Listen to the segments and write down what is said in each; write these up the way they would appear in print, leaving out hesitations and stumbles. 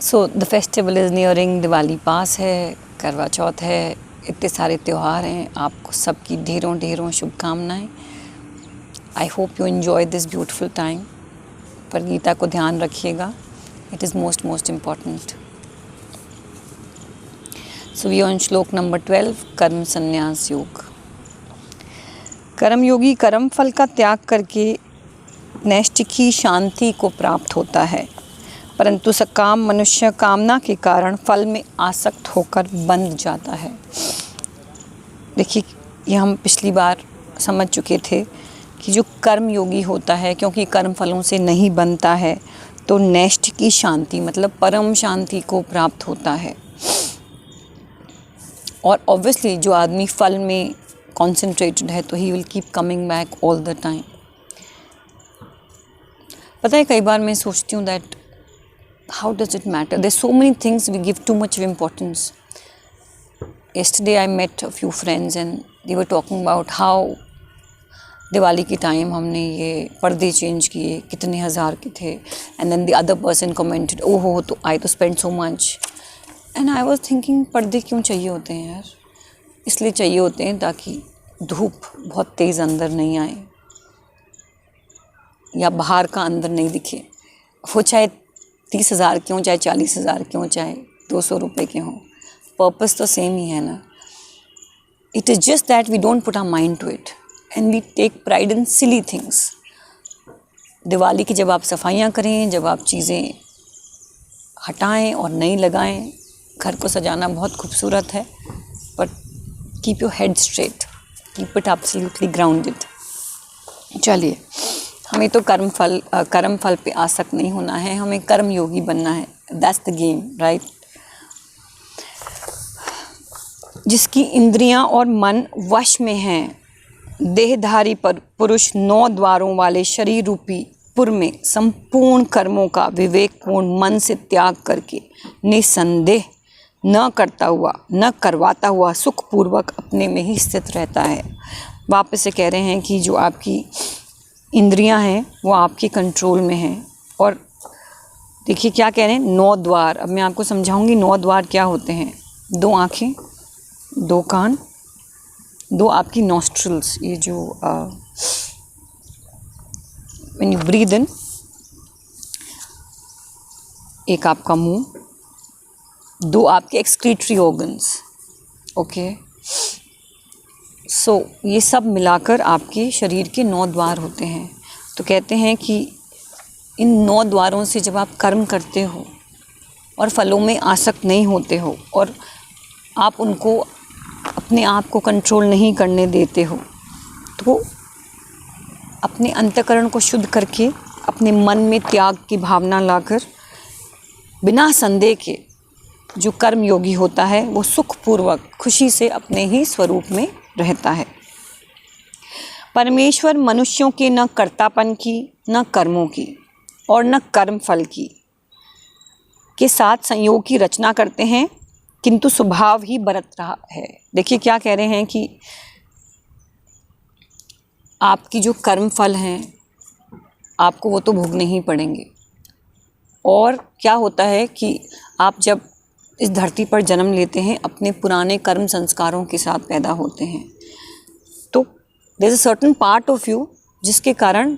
So the festival is nearing, Diwali पास है, करवा चौथ है, इतने सारे त्यौहार हैं। आपको सबकी ढेरों ढेरों शुभकामनाएं। I hope you enjoy this beautiful time. पर गीता को ध्यान रखिएगा, it is most important. So we on श्लोक नंबर 12, कर्म संन्यास योग। कर्मयोगी कर्म फल का त्याग करके नैष्ठिकी शांति को प्राप्त होता है, परंतु सकाम मनुष्य कामना के कारण फल में आसक्त होकर बंध जाता है। देखिए, ये हम पिछली बार समझ चुके थे कि जो कर्म योगी होता है, क्योंकि कर्म फलों से नहीं बनता है, तो नैष्ठिकी शांति मतलब परम शांति को प्राप्त होता है। और ऑब्वियसली जो आदमी फल में कॉन्सेंट्रेटेड है तो he will keep coming back all the time. पता है, कई बार मैं सोचती हूँ that how does it matter? There's so many things we give too much of importance. Yesterday I met a few friends and they were talking about how Diwali के time हमने ये पर्दे चेंज किए, कितने हज़ार के थे, and then the other person commented, oh हो तो I तो spent so much, and I was thinking पर्दे क्यों चाहिए होते हैं यार? इसलिए चाहिए होते हैं ताकि धूप बहुत तेज़ अंदर नहीं आए या बाहर का अंदर नहीं दिखे। वो चाहे 30,000 के हों, चाहे 40,000 के हों, चाहे 200 रुपये के हों, पर्पस तो सेम ही है ना। It is just that we don't put our mind to it and we take pride in silly things. Diwali की जब आप सफाइयाँ करें, जब आप चीज़ें हटाएं और नई लगाएं, घर को सजाना बहुत खूबसूरत है, पर keep your head straight, keep it absolutely grounded. चलिए, हमें तो कर्म फल पे आसक्त नहीं होना है, हमें कर्म योगी बनना है। That's the game, right. जिसकी इंद्रियां और मन वश में हैं, देहधारी पुरुष 9 द्वारों वाले शरीर रूपी पुर में संपूर्ण कर्मों का विवेकपूर्ण मन से त्याग करके निसंदेह न करवाता हुआ सुखपूर्वक अपने में ही स्थित रहता है। वापस से कह रहे हैं कि जो आपकी इंद्रियां हैं वो आपके कंट्रोल में हैं। और देखिए क्या कह रहे हैं, 9 द्वार। अब मैं आपको समझाऊंगी 9 द्वार क्या होते हैं। 2 आँखें, 2 कान, 2 आपकी नॉस्ट्रल्स, ये जो व्हेन यू ब्रीद इन, एक आपका मुंह, 2 आपके एक्सक्रीटरी ऑर्गन्स। ओके, सो ये सब मिलाकर आपके शरीर के 9 द्वार होते हैं। तो कहते हैं कि इन 9 द्वारों से जब आप कर्म करते हो और फलों में आसक्त नहीं होते हो और आप उनको अपने आप को कंट्रोल नहीं करने देते हो, तो अपने अंतःकरण को शुद्ध करके अपने मन में त्याग की भावना लाकर बिना संदेह के जो कर्म योगी होता है वो सुखपूर्वक खुशी से अपने ही स्वरूप में रहता है। परमेश्वर मनुष्यों के न कर्तापन की, न कर्मों की और न कर्म फल की के साथ संयोग की रचना करते हैं, किंतु स्वभाव ही बरत रहा है। देखिए क्या कह रहे हैं कि आपकी जो कर्म फल हैं आपको वो तो भोगने ही पड़ेंगे। और क्या होता है कि आप जब इस धरती पर जन्म लेते हैं अपने पुराने कर्म संस्कारों के साथ पैदा होते हैं, तो there is a certain part of you जिसके कारण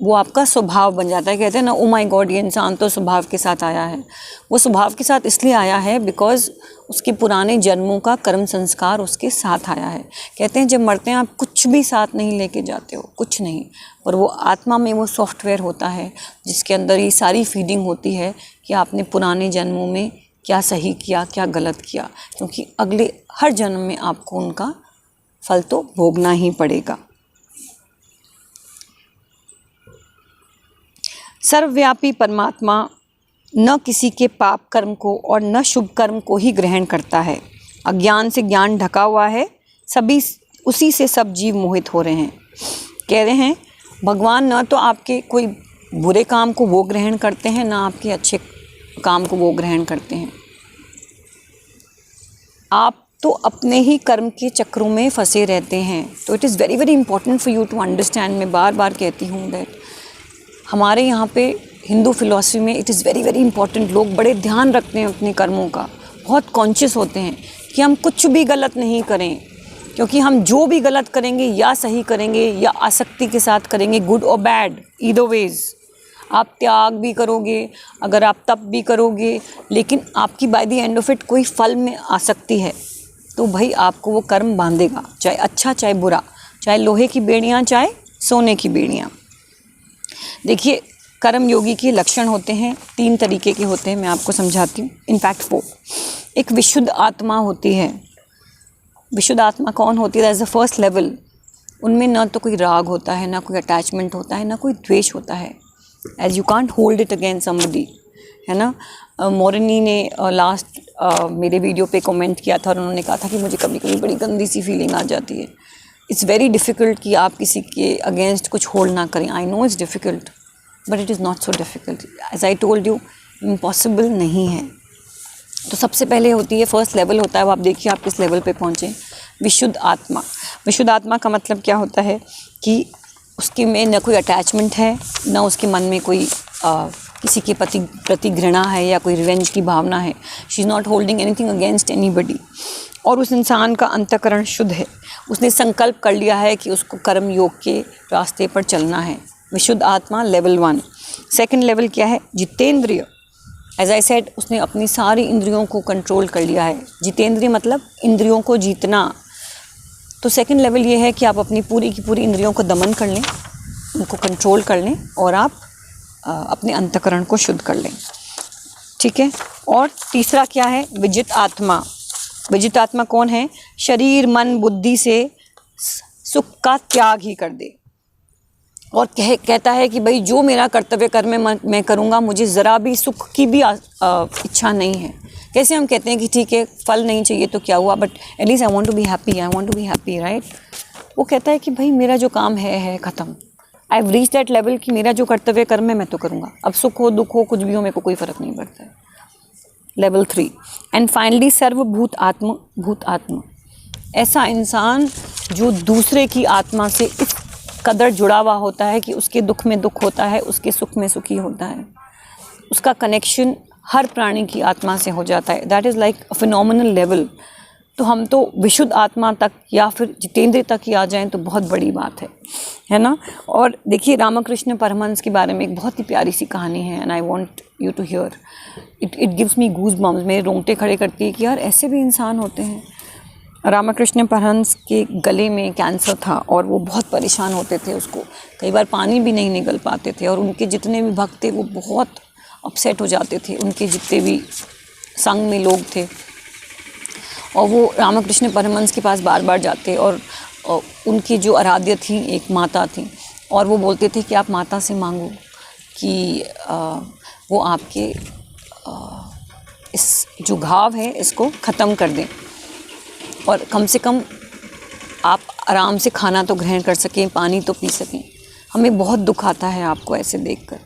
वो आपका स्वभाव बन जाता है। कहते हैं ना, ओ माय गॉड, ये इंसान तो स्वभाव के साथ आया है। वो स्वभाव के साथ इसलिए आया है बिकॉज उसके पुराने जन्मों का कर्म संस्कार उसके साथ आया है। कहते हैं जब मरते हैं आप कुछ भी साथ नहीं लेके जाते हो, कुछ नहीं, पर वो आत्मा में वो सॉफ्टवेयर होता है जिसके अंदर ये सारी फीडिंग होती है कि आपने पुराने जन्मों में क्या सही किया, क्या गलत किया, क्योंकि अगले हर जन्म में आपको उनका फल तो भोगना ही पड़ेगा। सर्वव्यापी परमात्मा न किसी के पाप कर्म को और न शुभ कर्म को ही ग्रहण करता है। अज्ञान से ज्ञान ढका हुआ है, सभी उसी से सब जीव मोहित हो रहे हैं। कह रहे हैं भगवान न तो आपके कोई बुरे काम को वो ग्रहण करते हैं, ना आपके अच्छे काम को वो ग्रहण करते हैं। आप तो अपने ही कर्म के चक्रों में फंसे रहते हैं। तो it is very very important for you to understand. मैं बार बार कहती हूँ दैट हमारे यहाँ पे हिंदू फिलॉसफी में it is very very important. लोग बड़े ध्यान रखते हैं अपने कर्मों का, बहुत कॉन्शियस होते हैं कि हम कुछ भी गलत नहीं करें, क्योंकि हम जो भी गलत करेंगे या सही करेंगे या आसक्ति के साथ करेंगे, गुड और बैड ईदर वेज। आप त्याग भी करोगे, अगर आप तप भी करोगे, लेकिन आपकी by the end of it कोई फल में आसक्ति है तो भाई आपको वो कर्म बांधेगा, चाहे अच्छा चाहे बुरा, चाहे लोहे की बेड़ियाँ चाहे सोने की बेड़ियाँ। देखिए, कर्म योगी के लक्षण होते हैं, 3 तरीके के होते हैं, मैं आपको समझाती हूँ। इनफैक्ट 4। एक विशुद्ध आत्मा होती है। विशुद्ध आत्मा कौन होती है? That is the first level. उनमें ना तो कोई राग होता है, ना कोई अटैचमेंट होता है, ना कोई द्वेष होता है। As you can't hold it against somebody, है ना। मोरनी ने लास्ट मेरे वीडियो पे कमेंट किया था और उन्होंने कहा था कि मुझे कभी कभी बड़ी गंदी सी फीलिंग आ जाती है। इट्स वेरी डिफ़िकल्ट कि आप किसी के अगेंस्ट कुछ होल्ड ना करें। I know it's difficult, but it is not so difficult. As I told you, impossible नहीं है। तो सबसे पहले होती है, फर्स्ट लेवल होता है, वो आप देखिए आप किस लेवल पे पहुँचे। विशुद्ध आत्मा। विशुद्ध आत्मा का मतलब क्या होता है कि उसके में न कोई अटैचमेंट है, न उसके मन में कोई किसी के प्रति घृणा है या कोई रिवेंज की भावना है। She is not holding anything against anybody. और उस इंसान का अंतःकरण शुद्ध है। उसने संकल्प कर लिया है कि उसको कर्म योग के रास्ते पर चलना है। विशुद्ध आत्मा लेवल 1। सेकंड लेवल क्या है? जितेंद्रिय। एज आई सेड, उसने अपनी सारी इंद्रियों को कंट्रोल कर लिया है। जितेंद्रिय मतलब इंद्रियों को जीतना। तो सेकंड लेवल ये है कि आप अपनी पूरी की पूरी इंद्रियों को दमन कर लें, उनको कंट्रोल कर लें और आप अपने अंतःकरण को शुद्ध कर लें। ठीक है। और तीसरा क्या है? विजित आत्मा। विजित आत्मा कौन है? शरीर मन बुद्धि से सुख का त्याग ही कर दे और कहता है कि भाई जो मेरा कर्तव्य कर्म है मैं करूँगा, मुझे ज़रा भी सुख की भी इच्छा नहीं है। कैसे हम कहते हैं कि ठीक है फल नहीं चाहिए तो क्या हुआ, but at least I want to be happy, I want to be happy, right. वो कहता है कि भाई मेरा जो काम है ख़त्म। I have reach that level कि मेरा जो कर्तव्य कर्म है मैं तो करूँगा, अब सुख हो दुख हो कुछ भी हो मेरे को कोई फ़र्क नहीं पड़ता है। लेवल 3। एंड फाइनली सर्वभूत आत्म। भूत आत्मा, ऐसा इंसान जो दूसरे की आत्मा से इस कदर जुड़ा हुआ होता है कि उसके दुख में दुख होता है, उसके सुख में सुखी होता है। उसका कनेक्शन हर प्राणी की आत्मा से हो जाता है। That is like a phenomenal level. तो हम तो विशुद्ध आत्मा तक या फिर जितेंद्र तक ही आ जाएं तो बहुत बड़ी बात है ना। और देखिए, रामकृष्ण परमहंस के बारे में एक बहुत ही प्यारी सी कहानी है, and I want you to hear it gives me goosebumps. मेरे रोंगटे खड़े करती है कि यार ऐसे भी इंसान होते हैं। रामकृष्ण परमहंस के गले में कैंसर था और वो बहुत परेशान होते थे, उसको कई बार पानी भी नहीं निकल पाते थे, और उनके जितने भी भक्त थे वो बहुत अपसेट हो जाते थे, उनके जितने भी संग में लोग थे। और वो रामकृष्ण परमहंस के पास बार बार जाते, और उनकी जो आराध्य थी एक माता थी, और वो बोलते थे कि आप माता से मांगो कि वो आपके इस जो घाव है इसको ख़त्म कर दें, और कम से कम आप आराम से खाना तो ग्रहण कर सकें, पानी तो पी सकें। हमें बहुत दुख आता है आपको ऐसे देखकर।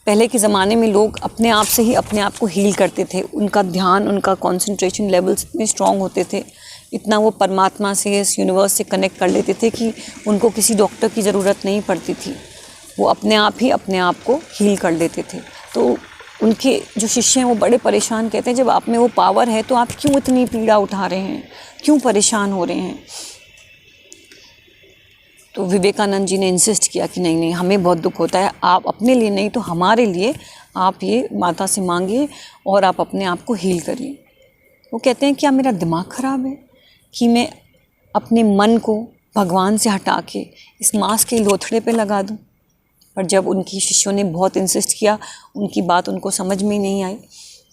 पहले के ज़माने में लोग अपने आप से ही अपने आप को हील करते थे। उनका ध्यान, उनका कंसंट्रेशन लेवल्स इतने स्ट्रॉन्ग होते थे, इतना वो परमात्मा से, इस यूनिवर्स से कनेक्ट कर लेते थे कि उनको किसी डॉक्टर की ज़रूरत नहीं पड़ती थी। वो अपने आप ही अपने आप को हील कर लेते थे। तो उनके जो शिष्य हैं वो बड़े परेशान, कहते हैं जब आप में वो पावर है तो आप क्यों इतनी पीड़ा उठा रहे हैं, क्यों परेशान हो रहे हैं। तो विवेकानंद जी ने इंसिस्ट किया कि नहीं, हमें बहुत दुख होता है, आप अपने लिए नहीं तो हमारे लिए आप ये माता से मांगिए और आप अपने आप को हील करिए। वो कहते हैं क्या मेरा दिमाग ख़राब है कि मैं अपने मन को भगवान से हटा के इस मांस के लोथड़े पे लगा दूं। पर जब उनकी शिष्यों ने बहुत इंसिस्ट किया, उनकी बात उनको समझ में नहीं आई,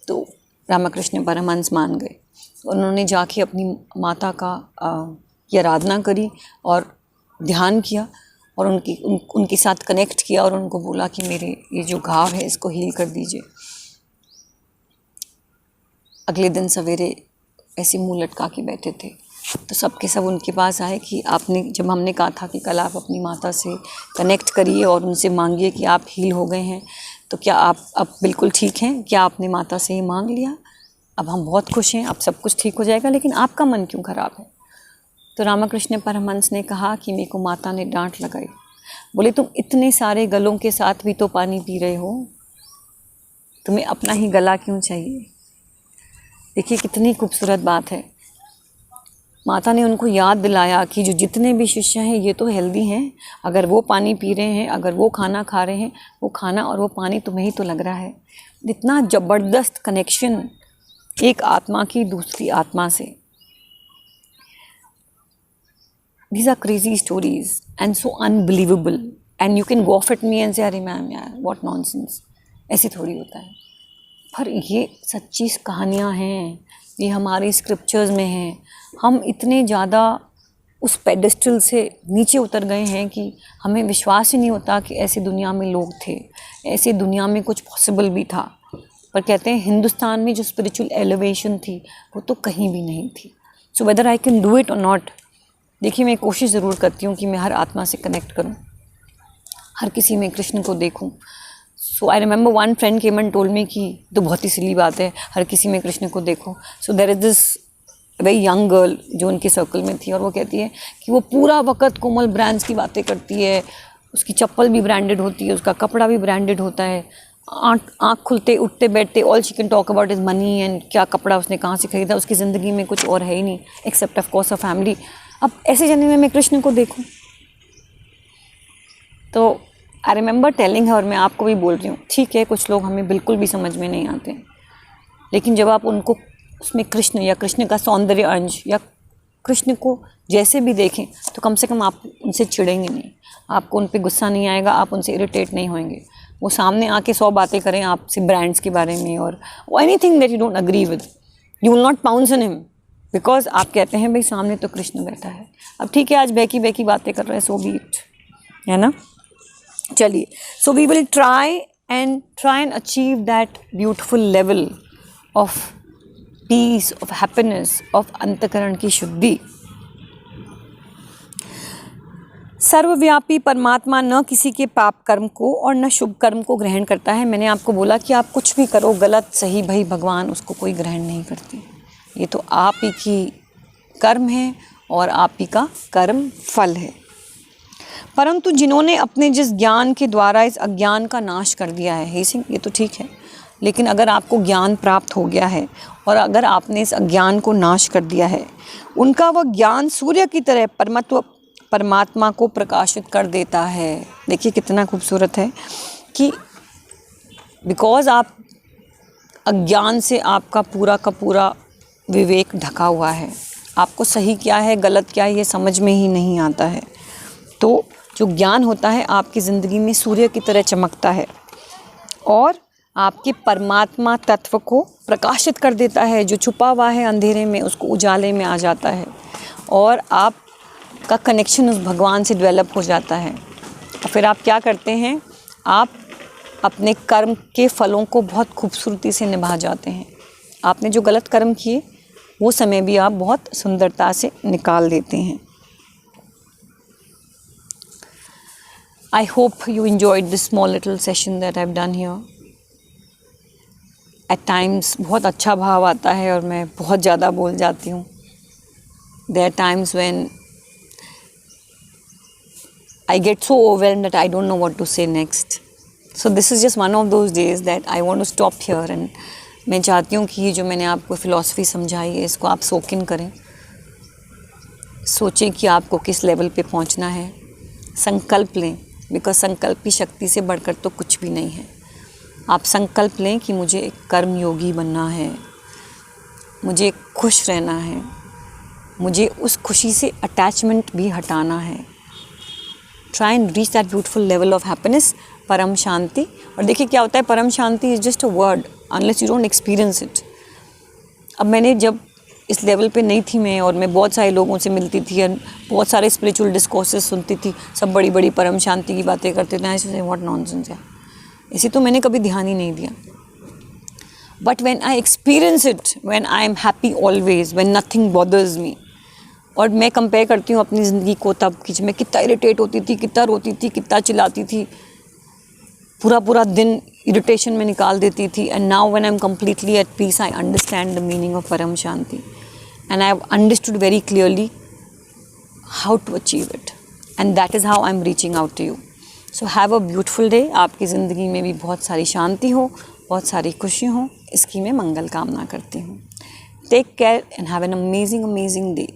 तो रामकृष्ण परमहंस मान गए। उन्होंने जाके अपनी माता का की आराधना करी और ध्यान किया, और उनके साथ कनेक्ट किया, और उनको बोला कि मेरे ये जो घाव है इसको हील कर दीजिए। अगले दिन सवेरे ऐसे मुँह लटका के बैठे थे, तो सब के सब उनके पास आए कि आपने, जब हमने कहा था कि कल आप अपनी माता से कनेक्ट करिए और उनसे मांगिए कि आप हील हो गए हैं, तो क्या आप अब बिल्कुल ठीक हैं? क्या आपने माता से ही मांग लिया? अब हम बहुत खुश हैं, अब सब कुछ ठीक हो जाएगा, लेकिन आपका मन क्यों ख़राब है? तो रामकृष्ण परमहंस ने कहा कि मेरे को माता ने डांट लगाई, बोले तुम इतने सारे गलों के साथ भी तो पानी पी रहे हो, तुम्हें अपना ही गला क्यों चाहिए। देखिए कितनी खूबसूरत बात है। माता ने उनको याद दिलाया कि जो जितने भी शिष्य हैं ये तो हेल्दी हैं, अगर वो पानी पी रहे हैं, अगर वो खाना खा रहे हैं, वो खाना और वो पानी तुम्हें ही तो लग रहा है। इतना ज़बरदस्त कनेक्शन एक आत्मा की दूसरी आत्मा से। These are crazy stories and so unbelievable and you can go at me and say अरे मैम यार what nonsense, ऐसे थोड़ी होता है। पर ये सच्ची कहानियाँ हैं, ये हमारे स्क्रिप्चर्स में हैं। हम इतने ज़्यादा उस पेडेस्टल से नीचे उतर गए हैं कि हमें विश्वास ही नहीं होता कि ऐसी दुनिया में लोग थे, ऐसी दुनिया में कुछ पॉसिबल भी था। पर कहते हैं हिंदुस्तान में जो स्पिरिचुअल एलिवेशन थी वो तो कहीं भी नहीं थी। So whether I can do it और नॉट, देखिए मैं कोशिश ज़रूर करती हूँ कि मैं हर आत्मा से कनेक्ट करूँ, हर किसी में कृष्ण को देखूँ। So I remember one friend came and told me कि तो बहुत ही सिली बात है, हर किसी में कृष्ण को देखो। So there is this very young girl जो उनके सर्कल में थी और वो कहती है कि वो पूरा वक्त कोमल ब्रांड्स की बातें करती है, उसकी चप्पल भी ब्रांडेड होती है, उसका कपड़ा भी ब्रांडेड होता है, आँख खुलते उठते बैठते all she can talk about is money and क्या कपड़ा उसने कहाँ से खरीदा। उसकी ज़िंदगी में कुछ और है ही नहीं except of course a family. अब ऐसे जने में मैं कृष्ण को देखूं तो आई रिमेंबर टेलिंग है, और मैं आपको भी बोल रही हूँ, ठीक है कुछ लोग हमें बिल्कुल भी समझ में नहीं आते, लेकिन जब आप उनको उसमें कृष्ण या कृष्ण का सौंदर्य अंश या कृष्ण को जैसे भी देखें तो कम से कम आप उनसे चिढ़ेंगे नहीं, आपको उन पर गुस्सा नहीं आएगा, आप उनसे इरिटेट नहीं होंगे। वो सामने आके 100 बातें करें आपसे ब्रांड्स के बारे में और anything that you don't agree with, you will not pounce on him because आप कहते हैं भाई सामने तो कृष्ण बैठा है। अब ठीक है आज बैकी बातें कर रहे हैं, सो बी इट, है ना। चलिए, so we will try and achieve that beautiful level of peace, of happiness, of अंतःकरण की शुद्धि। सर्वव्यापी परमात्मा न किसी के पाप कर्म को और न शुभ कर्म को ग्रहण करता है। मैंने आपको बोला कि आप कुछ भी करो गलत सही, भाई भगवान उसको कोई ग्रहण नहीं करते। ये तो आप ही की कर्म है और आप ही का कर्म फल है। परंतु जिन्होंने अपने जिस ज्ञान के द्वारा इस अज्ञान का नाश कर दिया है, हे सिंह ये तो ठीक है, लेकिन अगर आपको ज्ञान प्राप्त हो गया है और अगर आपने इस अज्ञान को नाश कर दिया है, उनका वह ज्ञान सूर्य की तरह परमात्मा को प्रकाशित कर देता है। देखिए कितना खूबसूरत है कि बिकॉज़ आप अज्ञान से आपका पूरा का पूरा विवेक ढका हुआ है, आपको सही क्या है गलत क्या है ये समझ में ही नहीं आता है, तो जो ज्ञान होता है आपकी ज़िंदगी में सूर्य की तरह चमकता है और आपके परमात्मा तत्व को प्रकाशित कर देता है। जो छुपा हुआ है अंधेरे में उसको उजाले में आ जाता है और आपका कनेक्शन उस भगवान से डेवलप हो जाता है। और फिर आप क्या करते हैं, आप अपने कर्म के फलों को बहुत खूबसूरती से निभा जाते हैं। आपने जो गलत कर्म किए वो समय भी आप बहुत सुंदरता से निकाल देते हैं। I hope you enjoyed this small little session that I've done here. At times बहुत अच्छा भाव आता है और मैं बहुत ज़्यादा बोल जाती हूँ। There are times when I get so overwhelmed that I don't know what to say next. So this is just one of those days that I want to stop here and मैं चाहती हूँ कि ये जो मैंने आपको philosophy समझाई है इसको आप सोक इन करें, सोचें कि आपको किस लेवल पे पहुँचना है, संकल्प लें, बिकॉज संकल्प की शक्ति से बढ़कर तो कुछ भी नहीं है। आप संकल्प लें कि मुझे एक कर्म योगी बनना है, मुझे खुश रहना है, मुझे उस खुशी से अटैचमेंट भी हटाना है। Try and reach that beautiful level of happiness, परम शांति। और देखिए क्या होता है, परम शांति is just a word unless you don't experience it. अब मैंने जब इस लेवल पे नहीं थी मैं, और मैं बहुत सारे लोगों से मिलती थी और बहुत सारे स्पिरिचुअल डिस्कोर्सेस सुनती थी, सब बड़ी बड़ी परम शांति की बातें करते थे, ऐसे व्हाट नॉनसेंस है, इसी तो मैंने कभी ध्यान ही नहीं दिया। But when I experience it, when I am happy always, when nothing bothers me, और मैं कंपेयर करती हूँ अपनी ज़िंदगी को तब कि मैं कितना इरिटेट होती थी, कितना रोती थी, कितना चिल्लाती थी, पूरा दिन इरिटेशन में निकाल देती थी। And now when I am completely at peace, I understand the meaning of परम शांति and I have understood very clearly how to achieve it. And that is how I am reaching out to you. So have a beautiful day. आपकी ज़िंदगी में भी बहुत सारी शांति हो, बहुत सारी खुशी हो, इसकी मैं मंगल कामना करती हूँ. Take care and have an amazing day.